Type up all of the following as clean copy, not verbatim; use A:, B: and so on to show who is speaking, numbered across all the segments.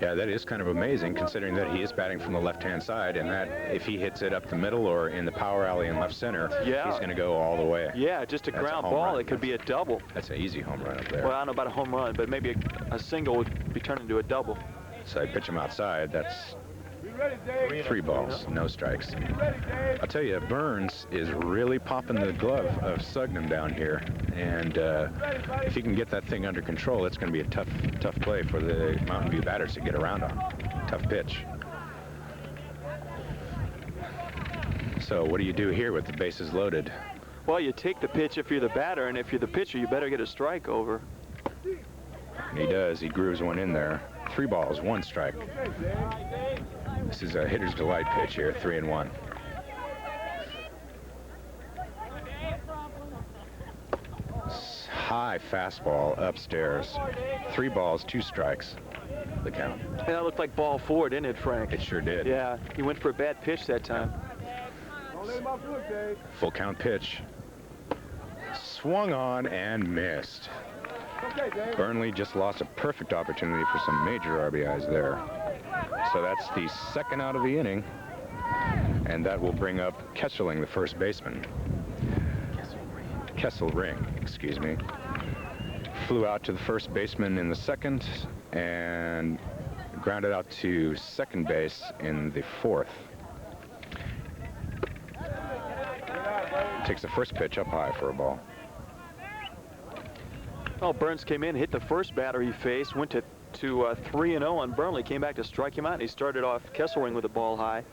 A: Yeah, that is kind of amazing, considering that he is batting from the left-hand side, and that if he hits it up the middle or in the power alley in left center, he's going to go all the way.
B: Yeah, just a ground ball. It could be a double.
A: That's an easy home run up there.
B: Well, I don't know about a home run, but maybe a single would be turned into a double.
A: So I pitch him outside. That's 3 balls, no strikes. I'll tell you, Burns is really popping the glove of Sugnam down here, and if he can get that thing under control, it's going to be a tough play for the Mountain View batters to get around on. Tough pitch. So what do you do here with the bases loaded?
B: Well, you take the pitch if you're the batter, and if you're the pitcher, you better get a strike over.
A: And he does. He grooves one in there. 3 balls, 1 strike. This is a hitter's delight pitch here, 3-1. High fastball upstairs. 3 balls, 2 strikes. The count.
B: And that looked like ball 4, didn't it, Frank?
A: It sure did.
B: Yeah, he went for a bad pitch that time.
A: Full count pitch. Swung on and missed. Burnley just lost a perfect opportunity for some major RBIs there. So that's the 2nd out of the inning, and that will bring up Kesselring, the first baseman. Kesselring, excuse me. Flew out to the first baseman in the 2nd and grounded out to second base in the 4th. Takes the first pitch up high for a ball.
B: Well, Burns came in, hit the first batter he faced, went to 3-0 on Burnley, came back to strike him out, and he started off Kesselring with a ball high.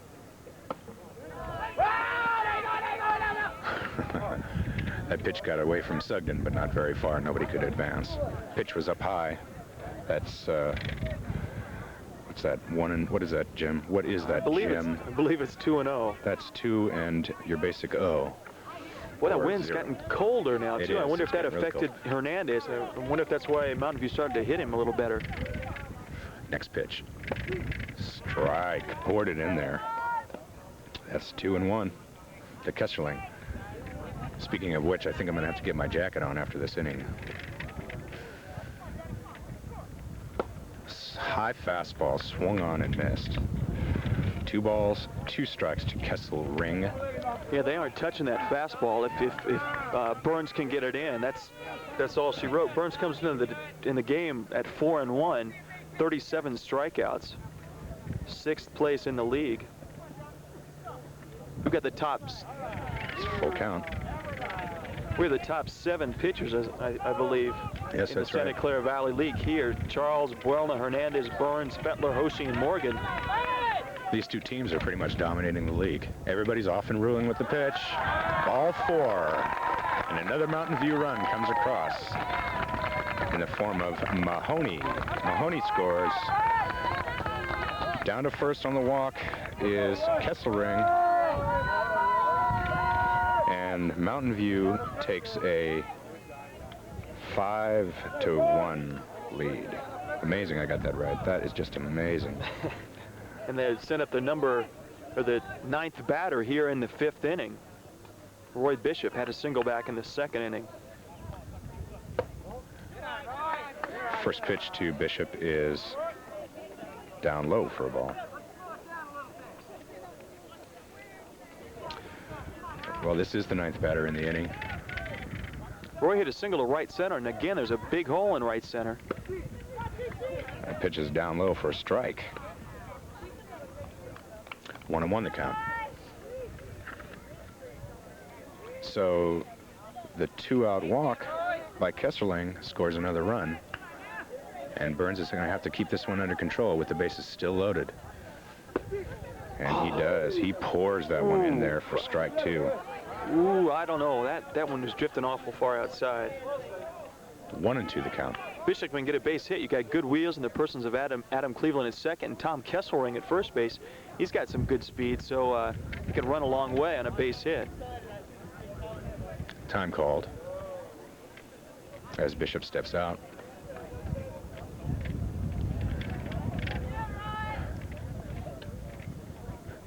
A: That pitch got away from Sugden, but not very far. Nobody could advance. Pitch was up high. That's what's that? What is that, Jim? What is that, Jim?
B: I believe it's 2-0.
A: That's 2 and your basic O.
B: Well, that wind's gotten colder now, too. I wonder if that affected Hernandez. I wonder if that's why Mountain View started to hit him a little better.
A: Next pitch. Strike. Poured it in there. That's 2-1 to Kesselring. Speaking of which, I think I'm going to have to get my jacket on after this inning. High fastball swung on and missed. 2 balls, 2 strikes to Kesselring.
B: Yeah, they aren't touching that fastball. If Burns can get it in, that's all she wrote. Burns comes in the game at 4-1, 37 strikeouts, 6th place in the league. Who got the tops?
A: It's full count.
B: We're the top 7 pitchers, I believe,
A: yes,
B: in the Santa Clara Valley League here. Charles, Buelna, Hernandez, Burns, Fettler, Hoshi, and Morgan.
A: These 2 teams are pretty much dominating the league. Everybody's off and ruling with the pitch. Ball 4. And another Mountain View run comes across in the form of Mahoney. Mahoney scores. Down to first on the walk is Kesselring. And Mountain View takes a 5-1 lead. Amazing I got that right. That is just amazing.
B: And they sent up the 9th batter here in the 5th inning. Roy Bishop had a single back in the 2nd inning.
A: First pitch to Bishop is down low for a ball. Well, this is the 9th batter in the inning.
B: Roy hit a single to right center, and again, there's a big hole in right center.
A: That pitch is down low for a strike. 1-1 the count. So the 2-out walk by Kesselring scores another run. And Burns is going to have to keep this one under control with the bases still loaded. And he does. He pours that one in there for strike 2.
B: Ooh, I don't know. That one was drifting awful far outside.
A: 1-2 the count.
B: Bishop can get a base hit. You got good wheels in the persons of Adam Cleveland at second and Tom Kesselring at first base. He's got some good speed, so he can run a long way on a base hit.
A: Time called as Bishop steps out.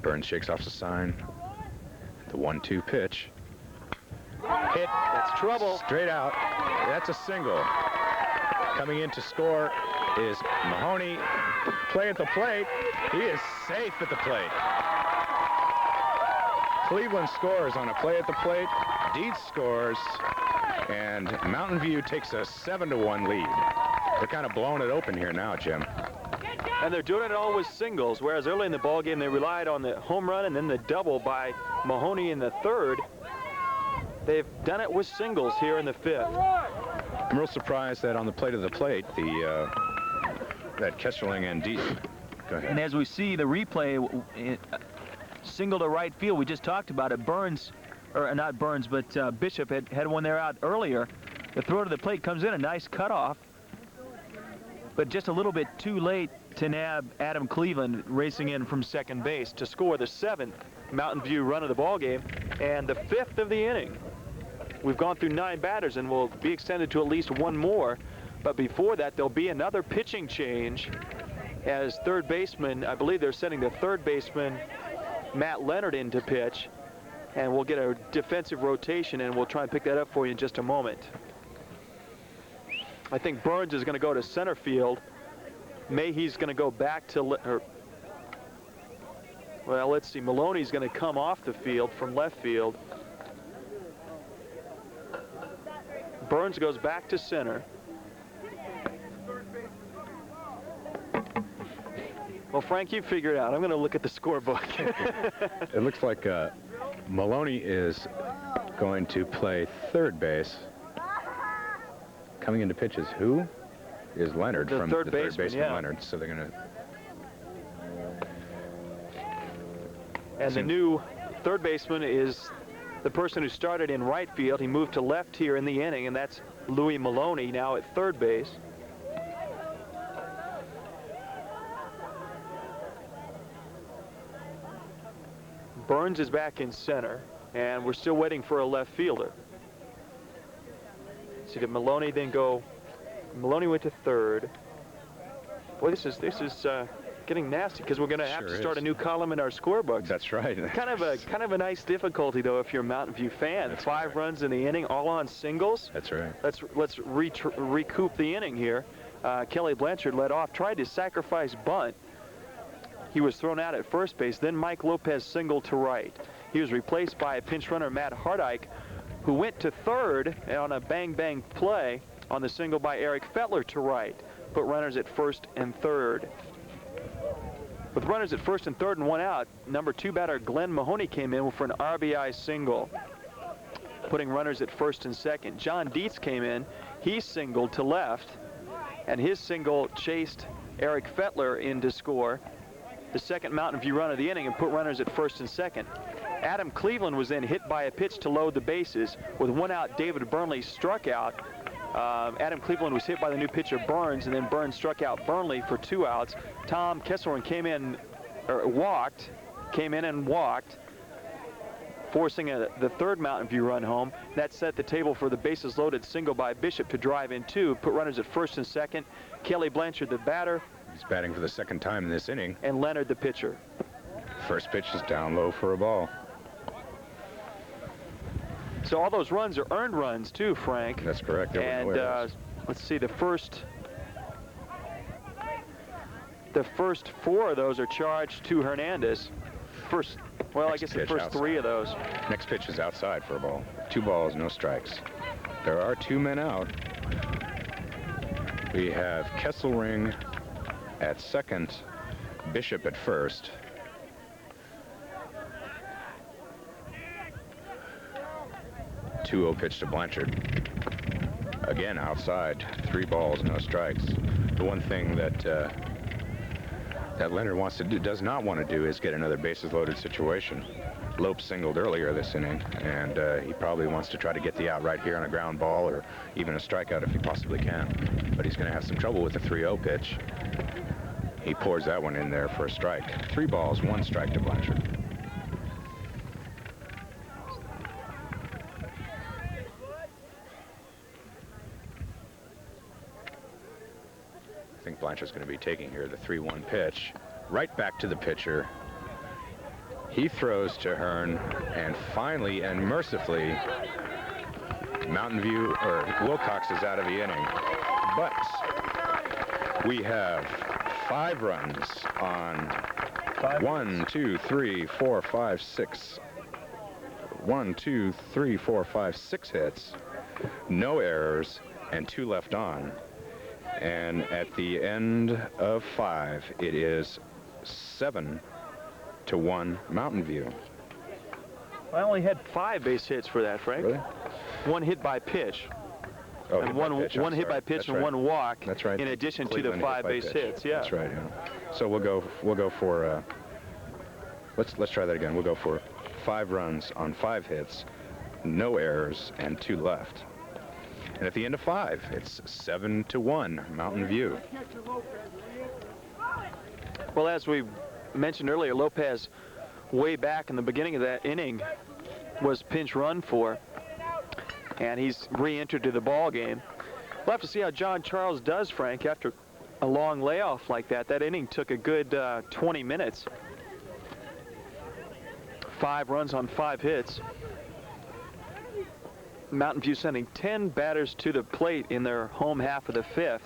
A: Burns shakes off the sign. The 1-2 pitch. Hit.
B: That's trouble.
A: Straight out. That's a single. Coming in to score is Mahoney. Play at the plate. He is safe at the plate. Cleveland scores on a play at the plate. Dietz scores, and Mountain View takes a 7-1 lead. They're kind of blowing it open here now, Jim.
B: And they're doing it all with singles, whereas early in the ball game they relied on the home run and then the double by Mahoney in the third. They've done it with singles here in the fifth.
A: I'm real surprised that on the plate of the plate, that Kesselring and Dietz. Go ahead.
C: And as we see the replay, single to right field, we just talked about it. Burns, or not Burns, but Bishop had one there out earlier. The throw to the plate comes in, a nice cutoff, but just a little bit too late to nab Adam Cleveland racing in from second base to score the 7th Mountain View run of the ball game and the 5th of the inning. We've gone through 9 batters and will be extended to at least one more. But before that, there'll be another pitching change as third baseman, I believe they're sending the third baseman, Matt Leonard, in to pitch. And we'll get a defensive rotation, and we'll try and pick that up for you in just a moment. I think Burns is going to go to center field. Mayhe's going to go back to, well, let's see, Maloney's going to come off the field from left field. Burns goes back to center. Well, Frank, you figure it out. I'm going to look at the scorebook.
A: It looks like Maloney is going to play third base. Coming into pitches, who is Leonard
B: The
A: from
B: third
A: the third
B: baseman,
A: baseman,
B: yeah.
A: Leonard. So they're going to.
B: And the new third baseman is the person who started in right field. He moved to left here in the inning, and that's Louis Maloney now at third base. Burns is back in center, and we're still waiting for a left fielder. See, did Maloney then go? Maloney went to third. Boy, this is getting nasty because we're going to have to start a new column in our scorebook.
A: That's right.
B: Kind of a nice difficulty though if you're a Mountain View fan.
A: That's
B: 5 runs in the inning, all on singles.
A: That's right.
B: Let's recoup the inning here. Kelly Blanchard led off, tried to sacrifice bunt. He was thrown out at first base. Then Mike Lopez singled to right. He was replaced by a pinch runner, Matt Hardike, who went to third on a bang-bang play on the single by Eric Fettler to right. Put runners at first and third. With runners at first and third and one out, number 2 batter Glenn Mahoney came in for an RBI single, putting runners at first and second. John Dietz came in. He singled to left, and his single chased Eric Fettler in to score the second Mountain View run of the inning and put runners at first and second. Adam Cleveland was then hit by a pitch to load the bases. With one out, David Burnley struck out. Adam Cleveland was hit by the new pitcher Burns, and then Burns struck out Burnley for 2 outs. Tom Kesselring came in and walked, forcing the third Mountain View run home. That set the table for the bases loaded single by Bishop to drive in 2, put runners at first and second. Kelly Blanchard, the batter.
A: He's batting for the second time in this inning.
B: And Leonard, the pitcher.
A: First pitch is down low for a ball.
B: So all those runs are earned runs too, Frank.
A: That's correct.
B: And let's see, the first 4 of those are charged to Hernandez. I guess the first 3 of those.
A: Next pitch is outside for a ball. 2 balls, no strikes. There are 2 men out. We have Kesselring at second, Bishop at first. Two-0 pitch to Blanchard. Again outside. 3 balls, no strikes. The one thing that that Leonard does not want to do is get another bases loaded situation. Lope singled earlier this inning, and he probably wants to try to get the out right here on a ground ball or even a strikeout if he possibly can. But he's going to have some trouble with the 3-0 pitch. He pours that one in there for a strike. 3 balls, 1 strike to Blanchard. I think Blanchard's going to be taking here the 3-1 pitch. Right back to the pitcher. He throws to Hearn, and finally and mercifully, Wilcox is out of the inning. But we have 5 runs on 1, 2, 3, 4, 5, 6. 1, 2, 3, 4, 5, 6 hits, no errors, and 2 left on. And at the end of 5, it is 7-1 Mountain View.
B: I only had 5 base hits for that, Frank.
A: Really?
B: 1 hit by pitch.
A: Oh,
B: And one hit by pitch and 1 walk.
A: That's right.
B: In addition
A: Cleveland
B: to the 5 base hits. Yeah.
A: That's right. Yeah. So we'll go for. Let's try that again. We'll go for 5 runs on 5 hits, no errors, and 2 left. And at the end of 5, it's 7-1 Mountain View.
B: Well, as we mentioned earlier, Lopez, way back in the beginning of that inning, was pinch run for, and he's re-entered to the ball game. We'll have to see how John Charles does, Frank, after a long layoff like that. That inning took a good 20 minutes. 5 runs on 5 hits. Mountain View sending 10 batters to the plate in their home half of the 5th.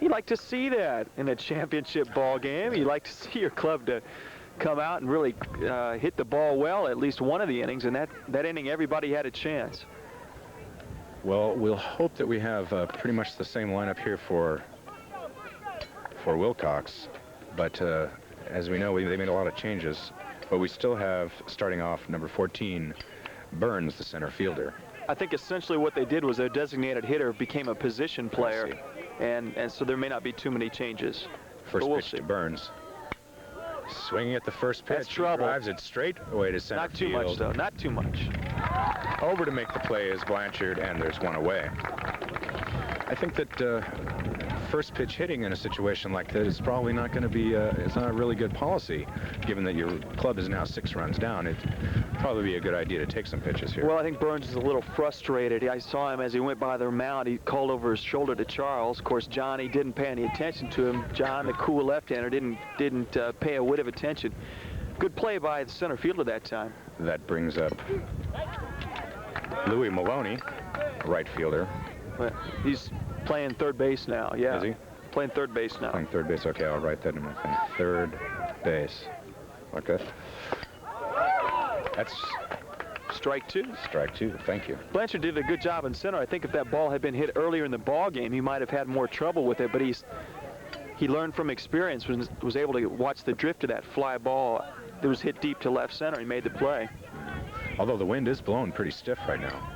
B: You'd like to see that in a championship ball game. You'd like to see your club to come out and really hit the ball well at least one of the innings, and that inning everybody had a chance.
A: Well, we'll hope that we have pretty much the same lineup here for Wilcox, but as we know, they made a lot of changes, but we still have, starting off, number 14, Burns, the center fielder.
B: I think essentially what they did was their designated hitter became a position player, and so there may not be too many changes.
A: First pitch to Burns. Swinging at the first pitch.
B: That's trouble.
A: Drives it straight away to center field.
B: Not too much, though. Not too much.
A: Over to make the play is Blanchard, and there's 1 away. I think that first pitch hitting in a situation like this is probably not going to be, it's not a really good policy, given that your club is now 6 runs down. It'd probably be a good idea to take some pitches here.
B: Well, I think Burns is a little frustrated. I saw him as he went by their mound. He called over his shoulder to Charles. Of course, Johnny didn't pay any attention to him. John, the cool left-hander, didn't pay a whit of attention. Good play by the center fielder that time.
A: That brings up Louis Maloney, right fielder.
B: He's playing third base now, yeah.
A: Is he?
B: Playing third base now.
A: Playing third base, okay, I'll write that in my thing. Third base. Okay. That's
B: strike 2.
A: Strike 2, thank you.
B: Blanchard did a good job in center. I think if that ball had been hit earlier in the ball game, he might have had more trouble with it, but he learned from experience, was able to watch the drift of that fly ball that was hit deep to left center. He made the play.
A: Although the wind is blowing pretty stiff right now.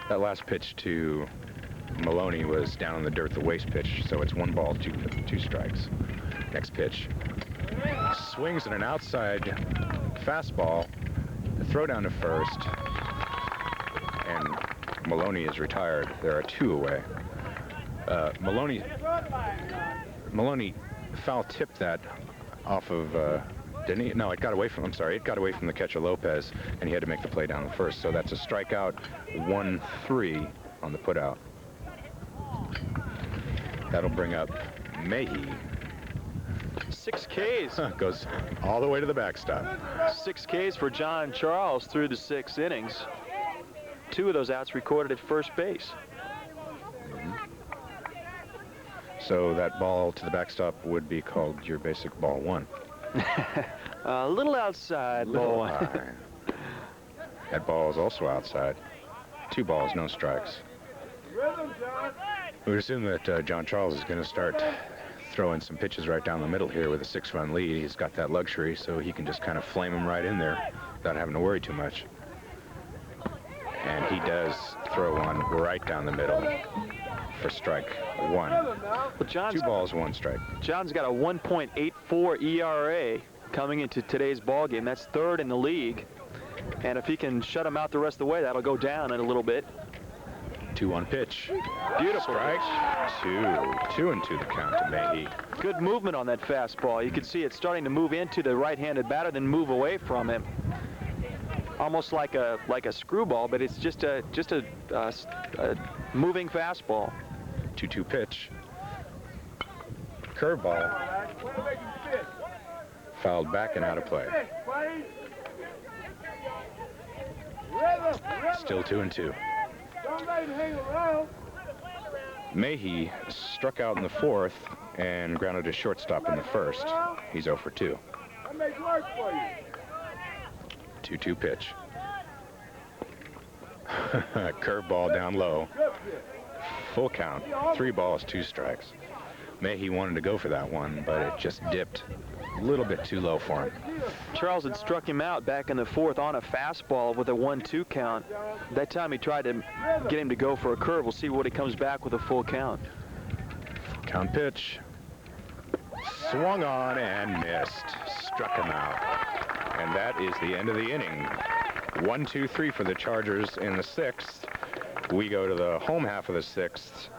A: That last pitch to Maloney was down in the dirt, the waste pitch, so it's 1 ball, 2 strikes. Next pitch. Swings at an outside fastball. Throw down to first. And Maloney is retired. There are 2 away. Maloney foul tipped that off of, didn't he? No, it got away from, I'm sorry, it got away from the catcher Lopez, and he had to make the play down the first. So that's a strikeout, 1-3 on the putout. That'll bring up Mayhe.
B: 6 Ks.
A: Goes all the way to the backstop.
B: 6 Ks for John Charles through the 6 innings. 2 of those outs recorded at first base.
A: So that ball to the backstop would be called your basic ball 1.
B: A little outside, ball 1.
A: That ball is also outside. 2 balls, no strikes. We would assume that John Charles is going to start throwing some pitches right down the middle here with a 6-run lead. He's got that luxury, so he can just kind of flame them right in there without having to worry too much. And he does throw one right down the middle for strike 1.
B: Well,
A: 2 balls, 1 strike.
B: John's got a 1.84 ERA coming into today's ball game. That's 3rd in the league. And if he can shut him out the rest of the way, that'll go down in a little bit.
A: 2-1 pitch.
B: Beautiful.
A: Strike 2. 2-2 the count to Mayhe.
B: Good movement on that fastball. You can see it starting to move into the right-handed batter, then move away from him. Almost like a screwball, but it's just a moving fastball.
A: 2-2 pitch. Curveball. Fouled back and out of play. Still 2-2. Mayhe struck out in the 4th and grounded a shortstop in the 1st. He's 0 for 2. 2-2 pitch. Curveball down low. Full count. 3 balls, 2 strikes. Mayhe wanted to go for that one, but it just dipped a little bit too low for him.
B: Charles had struck him out back in the 4th on a fastball with a 1-2 count. That time he tried to get him to go for a curve. We'll see what he comes back with a full count.
A: Count pitch. Swung on and missed. Struck him out. And that is the end of the inning. 1-2-3 for the Chargers in the 6th. We go to the home half of the 6th.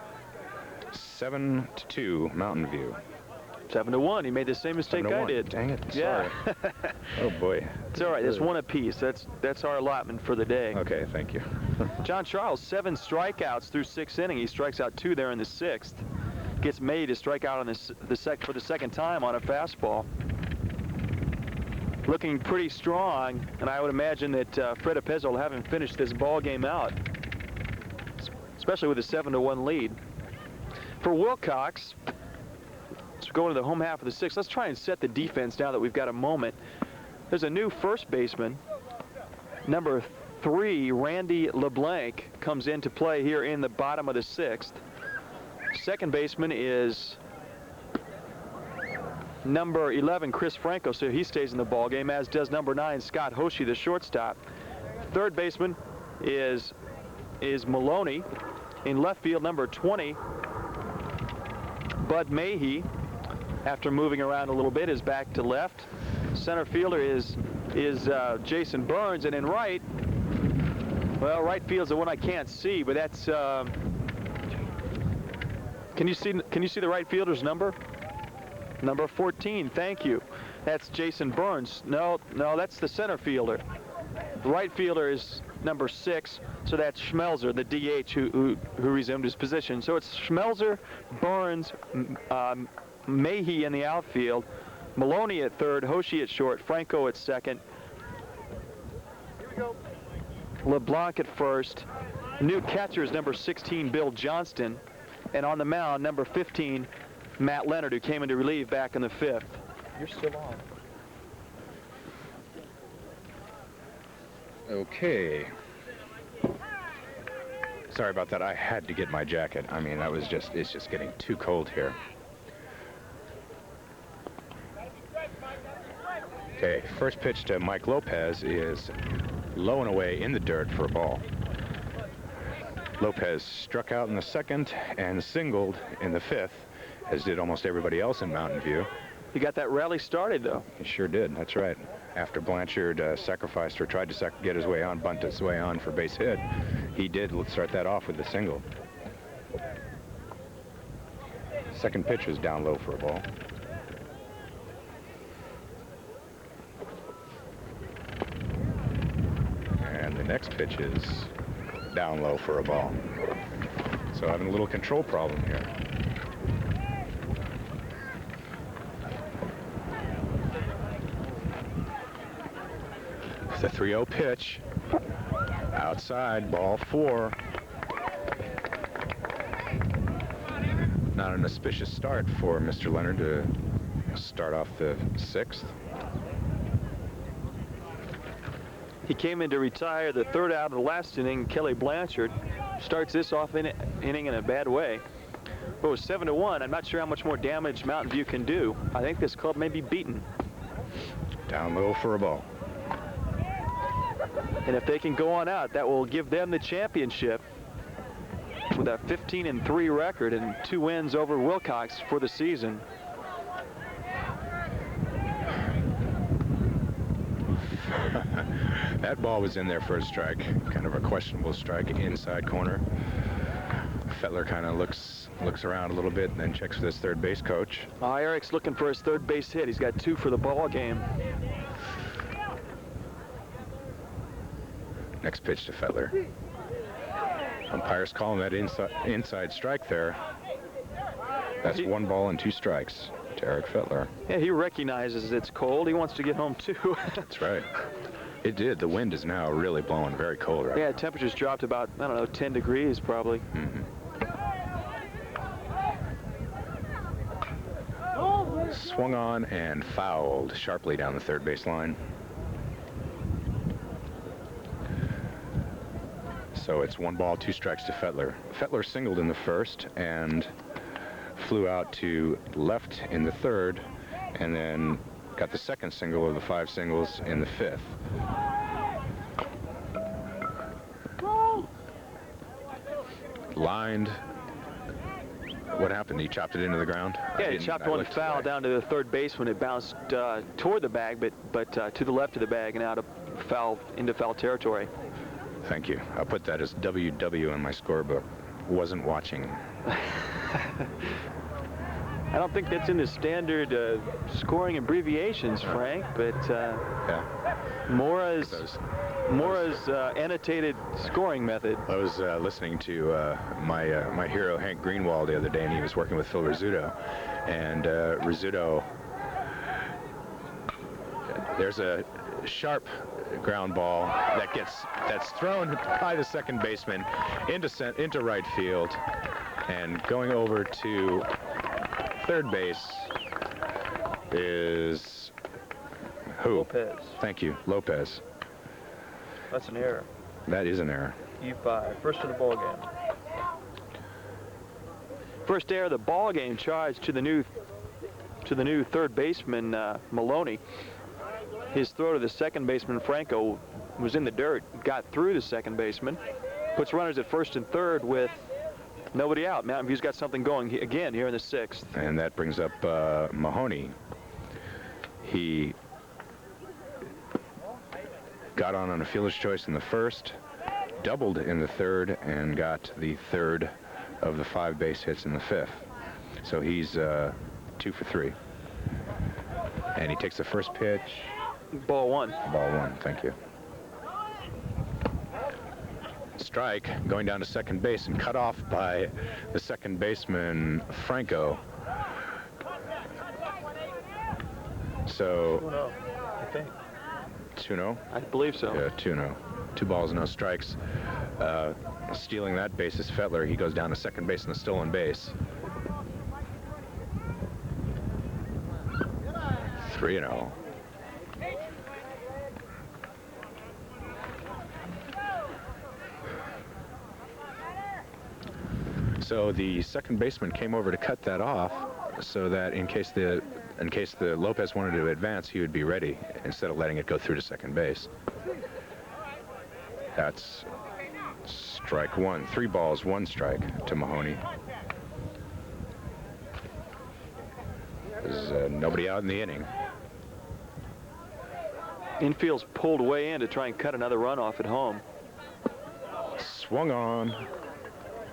A: 7-2 Mountain View.
B: 7-1. He made the same mistake I did.
A: Dang it.
B: Yeah.
A: Sorry. Oh boy.
B: It's all right. There's one apiece. That's our allotment for the day.
A: Okay, thank you.
B: John Charles, 7 strikeouts through 6 innings. He strikes out 2 there in the 6th. Gets made to strike out on for the second time on a fastball. Looking pretty strong, and I would imagine that Fred Apezzo will have him finish this ball game out, especially with a 7-1 lead. For Wilcox, let's go into the home half of the 6th. Let's try and set the defense now that we've got a moment. There's a new first baseman, number 3, Randy LeBlanc, comes into play here in the bottom of the 6th. Second baseman is number 11, Chris Franco, so he stays in the ball game, as does number 9, Scott Hoshi, the shortstop. Third baseman is Maloney. In left field, number 20, Bud Mayhe, after moving around a little bit, is back to left. Center fielder is Jason Burns, and in right, well, right field's the one I can't see, but that's can you see the right fielder's number? Number 14, thank you. That's Jason Burns. No, that's the center fielder. The right fielder is number 6, so that's Schmelzer, the DH who resumed his position. So it's Schmelzer, Burns, Mayhe in the outfield, Maloney at third, Hoshi at short, Franco at second, LeBlanc at first. New catcher is number 16, Bill Johnston, and on the mound, number 15, Matt Leonard, who came in to relieve back in the 5th. You're still on.
A: Okay. Sorry about that. I had to get my jacket. I mean, it's just getting too cold here. Okay, first pitch to Mike Lopez is low and away in the dirt for a ball. Lopez struck out in the 2nd and singled in the 5th, as did almost everybody else in Mountain View.
B: He got that rally started, though.
A: He sure did. That's right. After Blanchard sacrificed or tried to get his way on, bunt his way on for base hit, he did start that off with the single. Second pitch was down low for a ball. And the next pitch is down low for a ball. So having a little control problem here. The 3-0 pitch. Outside, ball 4. Not an auspicious start for Mr. Leonard to start off the 6th.
B: He came in to retire the 3rd out of the last inning. Kelly Blanchard starts this off inning in a bad way. But it was 7-1. I'm not sure how much more damage Mountain View can do. I think this club may be beaten.
A: Down low for a ball.
B: And if they can go on out, that will give them the championship with a 15-3 record and 2 wins over Wilcox for the season.
A: That ball was in there for a strike, kind of a questionable strike, inside corner. Fettler kind of looks around a little bit and then checks with his third base coach.
B: Eric's looking for his third base hit. He's got 2 for the ball game.
A: Next pitch to Fettler. Umpires calling that inside strike there. That's 1 ball and 2 strikes to Eric Fettler.
B: Yeah, he recognizes it's cold. He wants to get home too.
A: That's right. It did. The wind is now really blowing very cold right now.
B: Yeah, temperatures dropped about, I don't know, 10 degrees probably.
A: swung on and fouled sharply down the third base line. So it's 1 ball, 2 strikes to Fettler. Fettler singled in the first and flew out to left in the third, and then got the second single of the 5 singles in the 5th. Lined. What happened? He chopped it into the ground?
B: Yeah, he chopped one foul down to the third base when it bounced toward the bag, but to the left of the bag and out of into foul territory.
A: Thank you. I'll put that as WW in my scorebook. Wasn't watching.
B: I don't think that's in the standard scoring abbreviations, Frank, but
A: yeah.
B: Mora's annotated scoring method.
A: I was listening to my hero Hank Greenwald the other day, and he was working with Phil Rizzuto. And Rizzuto, there's a sharp ground ball that's thrown by the second baseman into right field, and going over to third base is who?
B: Lopez.
A: Thank you, Lopez.
B: That's an error.
A: That is an error.
B: U5, first of the ball game. First error of the ball game, charged to the new third baseman Maloney. His throw to the second baseman Franco was in the dirt, got through the second baseman, puts runners at first and third with nobody out. Mountain View's got something going again here in the 6th.
A: And that brings up Mahoney. He got on a fielder's choice in the first, doubled in the third, and got the third of the 5 base hits in the 5th. So he's 2 for 3. And he takes the first pitch.
B: Ball 1.
A: Ball 1, thank you. Strike, going down to second base and cut off by the second baseman Franco. So
B: 2-0, I think.
A: 2-0?
B: I believe so.
A: Yeah, 2-0. 2 balls, no strikes. Stealing that base is Fettler. He goes down to second base on the stolen base. 3-0. So the second baseman came over to cut that off, so that in case the Lopez wanted to advance, he would be ready instead of letting it go through to second base. That's strike 1. 3 balls, 1 strike to Mahoney. There's nobody out in the inning.
B: Infield's pulled way in to try and cut another run off at home.
A: Swung on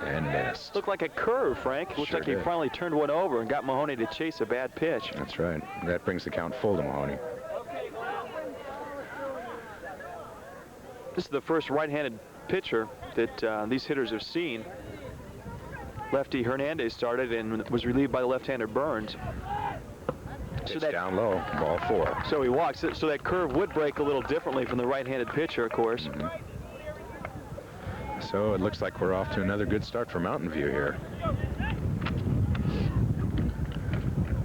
A: and missed.
B: Looked like a curve, Frank. Looked
A: Sure
B: like he
A: did.
B: finally turned one over and got Mahoney to chase a bad pitch.
A: That's right. That brings the count full to Mahoney.
B: This is the first right-handed pitcher that these hitters have seen. Lefty Hernandez started and was relieved by the left-hander Burns.
A: Pitch down low, ball 4.
B: So he walks it. So that curve would break a little differently from the right-handed pitcher, of course.
A: Mm-hmm. So it looks like we're off to another good start for Mountain View here.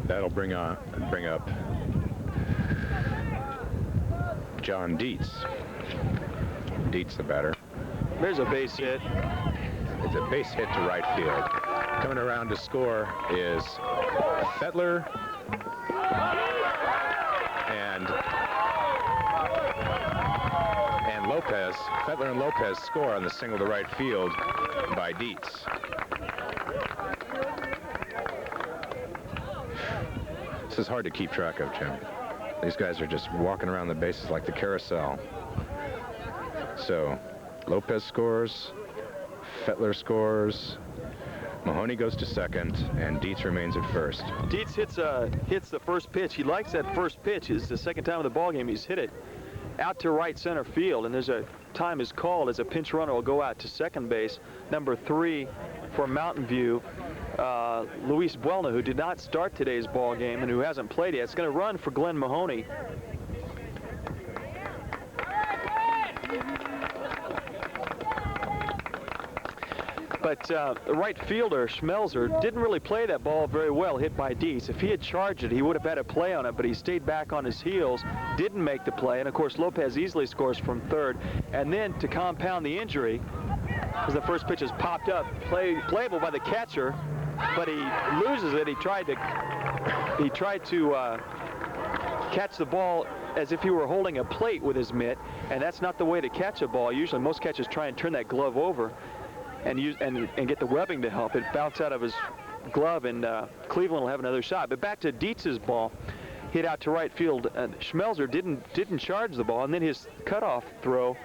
A: That'll bring up John Dietz. Dietz, the batter.
B: There's a base hit.
A: It's a base hit to right field. Coming around to score is Fettler and Lopez. Fettler and Lopez score on the single to right field by Dietz. This is hard to keep track of, Jim. These guys are just walking around the bases like the carousel. So Lopez scores, Fettler scores, Mahoney goes to second, and Dietz remains at first.
B: Dietz hits the first pitch. He likes that first pitch. It's the second time of the ball game he's hit it out to right center field, and there's a time is called as a pinch runner will go out to second base. Number 3 for Mountain View, Luis Buelna, who did not start today's ball game and who hasn't played yet. It's going to run for Glenn Mahoney. But the right fielder, Schmelzer, didn't really play that ball very well, hit by Dietz. If he had charged it, he would have had a play on it, but he stayed back on his heels, didn't make the play, and of course Lopez easily scores from third. And then to compound the injury, as the first pitch is popped up, playable by the catcher, but he loses it. He tried to catch the ball as if he were holding a plate with his mitt, and that's not the way to catch a ball. Usually most catchers try and turn that glove over and get the webbing to help it bounce out of his glove, and Cleveland will have another shot. But back to Dietz's ball, hit out to right field, and Schmelzer didn't charge the ball, and then his cutoff throw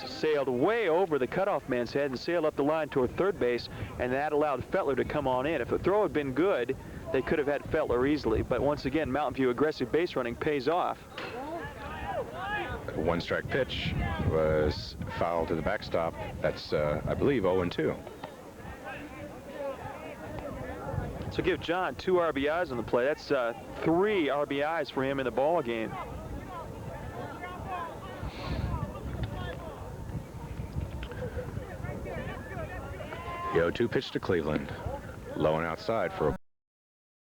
B: sailed way over the cutoff man's head and sailed up the line toward third base, and that allowed Fettler to come on in. If the throw had been good, they could have had Fettler easily. But once again, Mountain View aggressive base running pays off.
A: One strike pitch was foul to the backstop. That's, I believe, 0-2.
B: So give John 2 RBIs on the play. That's 3 RBIs for him in the ball game.
A: The 0-2 pitch to Cleveland. Low and outside for a